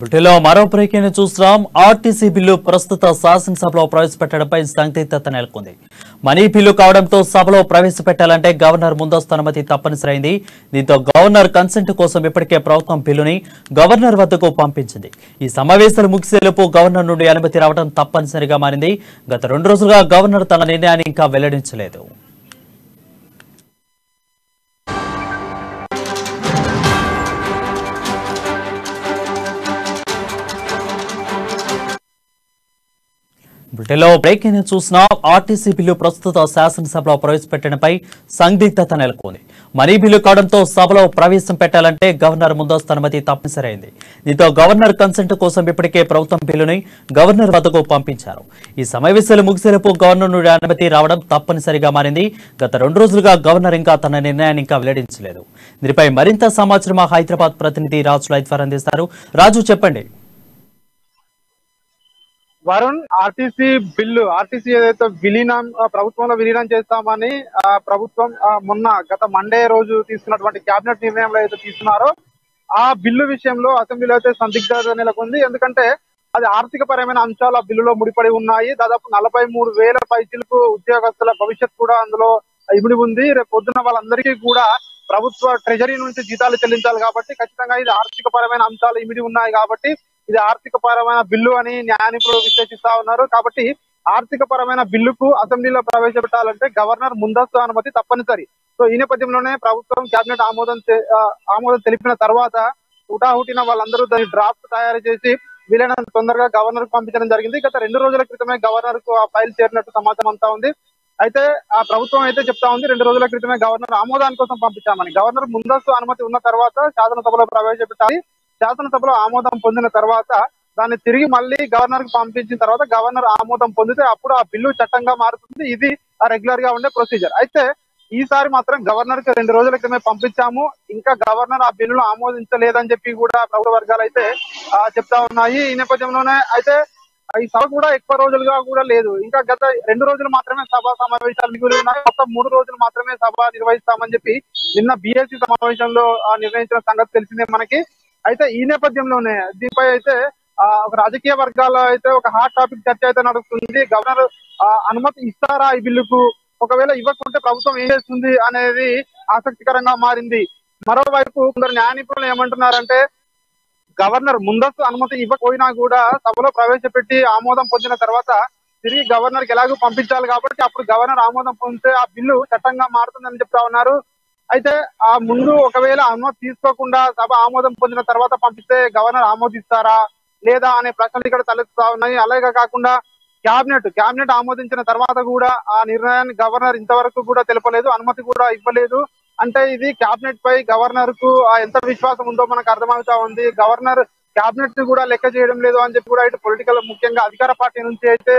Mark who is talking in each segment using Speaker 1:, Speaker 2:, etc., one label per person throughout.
Speaker 1: బులెటిన్లో మరో బ్రేకింగ్ చూస్తున్నాం. ఆర్టీసీ బిల్లు ప్రస్తుత శాసనసభలో ప్రవేశపెట్టడంపై సందిగ్ధత నెలకొంది. మనీ బిల్లు కావడంతో సభలో ప్రవేశపెట్టాలంటే గవర్నర్ ముందస్తు అనుమతి తప్పనిసరైంది. దీంతో గవర్నర్ కన్సెంట్ కోసం ఇప్పటికే ప్రభుత్వం బిల్లుని గవర్నర్ వద్దకు పంపించింది. ఈ సమావేశాలు ముగిసేలోపు గవర్నర్ నుండి అనుమతి రావడం తప్పనిసరిగా మారింది. గత 2 రోజులుగా గవర్నర్ తన నిర్ణయాన్ని ఇంకా వెల్లడించలేదు. బులెటిన్లో బ్రేకింగ్ చూస్తున్నాం. ఆర్టీసీ బిల్లు ప్రస్తుత శాసనసభలో ప్రవేశపెట్టడంపై సందిగ్ధత నెలకొంది. మనీ బిల్లు కావడంతో సభలో ప్రవేశం పెట్టాలంటే గవర్నర్ ముందస్తు అనుమతి తప్పనిసరైంది. దీంతో గవర్నర్ కన్సెంట్ కోసం ఇప్పటికే ప్రభుత్వం బిల్లుని గవర్నర్ వద్దకు పంపించారు. ఈ సమావేశాలు ముగిసేలోపు గవర్నర్ నుండి అనుమతి రావడం తప్పనిసరిగా మారింది. గత 2 రోజులుగా గవర్నర్ ఇంకా తన నిర్ణయాన్ని ఇంకా వెల్లడించలేదు. దీనిపై మరింత సమాచారం హైదరాబాద్ ప్రతినిధి రాజు లైవ్ ద్వారా అందిస్తారు. రాజు, చెప్పండి.
Speaker 2: వరుణ్, ఆర్టీసీ ఏదైతే ప్రభుత్వంలో విలీనం చేస్తామని ప్రభుత్వం మొన్న గత మండే రోజు తీసుకున్నటువంటి కేబినెట్ నిర్ణయంలో అయితే తీసుకున్నారో ఆ బిల్లు విషయంలో అసెంబ్లీలో అయితే సందిగ్ధత నెలకొంది. ఎందుకంటే అది ఆర్థిక పరమైన అంశాలు ఆ బిల్లులో ముడిపడి ఉన్నాయి. దాదాపు 43,000 పైచిలకు ఉద్యోగస్తుల భవిష్యత్ కూడా అందులో ఇమిడి ఉంది. రేపు పొద్దున వాళ్ళందరికీ కూడా ప్రభుత్వ ట్రెజరీ నుంచి జీతాలు చెల్లించాలి కాబట్టి ఖచ్చితంగా ఇది ఆర్థిక పరమైన అంశాలు ఇమిడి ఉన్నాయి కాబట్టి ఇది ఆర్థిక పరమైన బిల్లు అని న్యాయ నిపుణులు విశ్లేషిస్తా ఉన్నారు. కాబట్టి ఆర్థిక పరమైన బిల్లుకు అసెంబ్లీలో ప్రవేశపెట్టాలంటే గవర్నర్ ముందస్తు అనుమతి తప్పనిసరి. సో ఈ నేపథ్యంలోనే ప్రభుత్వం కేబినెట్ ఆమోదం తెలిపిన తర్వాత హుటాహుటిన వాళ్ళందరూ దాని డ్రాఫ్ట్ తయారు చేసి వీలైనంత తొందరగా గవర్నర్ కు పంపించడం జరిగింది. గత 2 రోజుల క్రితమే గవర్నర్ కు ఆ ఫైల్ చేరినట్టు సమాచారం అంతా ఉంది. అయితే ఆ ప్రభుత్వం అయితే చెప్తా ఉంది 2 రోజుల క్రితమే గవర్నర్ ఆమోదాని కోసం పంపించామని. గవర్నర్ ముందస్తు అనుమతి ఉన్న తర్వాత శాసనసభలో ప్రవేశపెట్టాలి. శాసనసభలో ఆమోదం పొందిన తర్వాత దాన్ని తిరిగి మళ్ళీ గవర్నర్ కు పంపించిన తర్వాత గవర్నర్ ఆమోదం పొందితే అప్పుడు ఆ బిల్లు చట్టంగా మారుతుంది. ఇది రెగ్యులర్ గా ఉండే ప్రొసీజర్. అయితే ఈసారి మాత్రం గవర్నర్ కి 2 రోజుల క్రితమే పంపించాము, ఇంకా గవర్నర్ ఆ బిల్లును ఆమోదించలేదని చెప్పి కూడా ప్రభుత్వ వర్గాలు అయితే చెప్తా ఉన్నాయి. ఈ నేపథ్యంలోనే అయితే ఈ సభ కూడా ఎక్కువ రోజులుగా కూడా లేదు. ఇంకా గత 2 రోజులు మాత్రమే సభా సమావేశాలు మిగిలి ఉన్నాయి. మొత్తం 3 రోజులు మాత్రమే సభ నిర్వహిస్తామని చెప్పి నిన్న BSC సమావేశంలో నిర్ణయించిన సంగతి తెలిసిందే మనకి. అయితే ఈ నేపథ్యంలోనే దీనిపై అయితే ఒక రాజకీయ వర్గాల్లో అయితే ఒక హాట్ టాపిక్ చర్చ అయితే నడుస్తుంది. గవర్నర్ అనుమతి ఇస్తారా ఈ బిల్లుకు? ఒకవేళ ఇవ్వకుంటే ప్రభుత్వం ఏం చేస్తుంది అనేది ఆసక్తికరంగా మారింది. మరోవైపు కొందరు న్యాయ నిపుణులు ఏమంటున్నారంటే గవర్నర్ ముందస్తు అనుమతి ఇవ్వకపోయినా కూడా సభలో ప్రవేశపెట్టి ఆమోదం పొందిన తర్వాత తిరిగి గవర్నర్ కి ఎలాగో పంపించాలి కాబట్టి అప్పుడు గవర్నర్ ఆమోదం పొందితే ఆ బిల్లు చట్టంగా మారుతుందని చెప్తా ఉన్నారు. అయితే ఆ ముందు ఒకవేళ అనుమతి తీసుకోకుండా సభ ఆమోదం పొందిన తర్వాత పంపిస్తే గవర్నర్ ఆమోదిస్తారా లేదా అనే ప్రశ్నలు ఇక్కడ తలెత్తుతా ఉన్నాయి. అలాగే కాకుండా క్యాబినెట్ ఆమోదించిన తర్వాత కూడా ఆ నిర్ణయాన్ని గవర్నర్ ఇంతవరకు కూడా తెలపలేదు, అనుమతి కూడా ఇవ్వలేదు. అంటే ఇది క్యాబినెట్ పై గవర్నర్ కు ఎంత విశ్వాసం ఉందో మనకు అర్థమవుతా ఉంది. గవర్నర్ క్యాబినెట్ ని కూడా లెక్క చేయడం లేదు అని చెప్పి కూడా ఇటు పొలిటికల్ ముఖ్యంగా అధికార పార్టీ నుంచి అయితే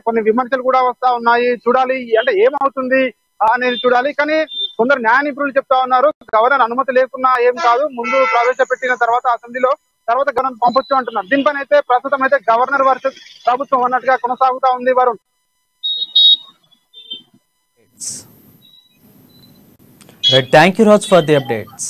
Speaker 2: కొన్ని విమర్శలు కూడా వస్తా ఉన్నాయి. చూడాలి అంటే ఏమవుతుంది అనేది చూడాలి. కానీ కొందరు న్యాయ నిపుణులు చెప్తా ఉన్నారు గవర్నర్ అనుమతి లేకున్నా ఏం కాదు, ముందు ప్రవేశపెట్టిన తర్వాత అసెంబ్లీలో తర్వాత గవర్నర్ పంపొచ్చు అంటున్నారు. దీనిపైన అయితే ప్రస్తుతం అయితే గవర్నర్ వర్సెస్ ప్రభుత్వం అన్నట్టుగా కొనసాగుతా ఉంది. Varun,
Speaker 1: thank you Raj for the updates.